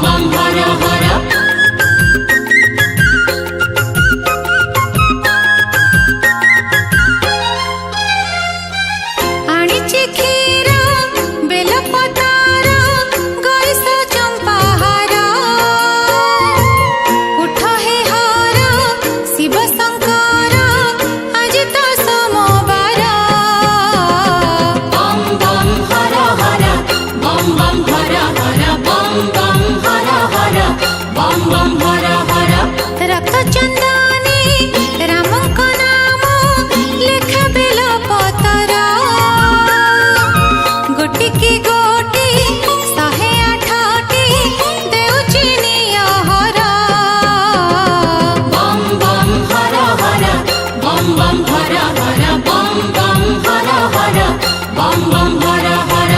बम हर हर। आणिची खीर बेलपतार gas चंपाहार उठ हे हर शिव शंकर आज तो सोमवार। बम बम हर हर बम बम हर हर बम बम हर हर बम बम हर हर। रक्त चंदनी रामक नाम लेखा बेलपतर गोटी की गोटी 108टी देउची नियहर। बम बम हर हर बम बम हर हर बम बम हर हर बम बम हर हर।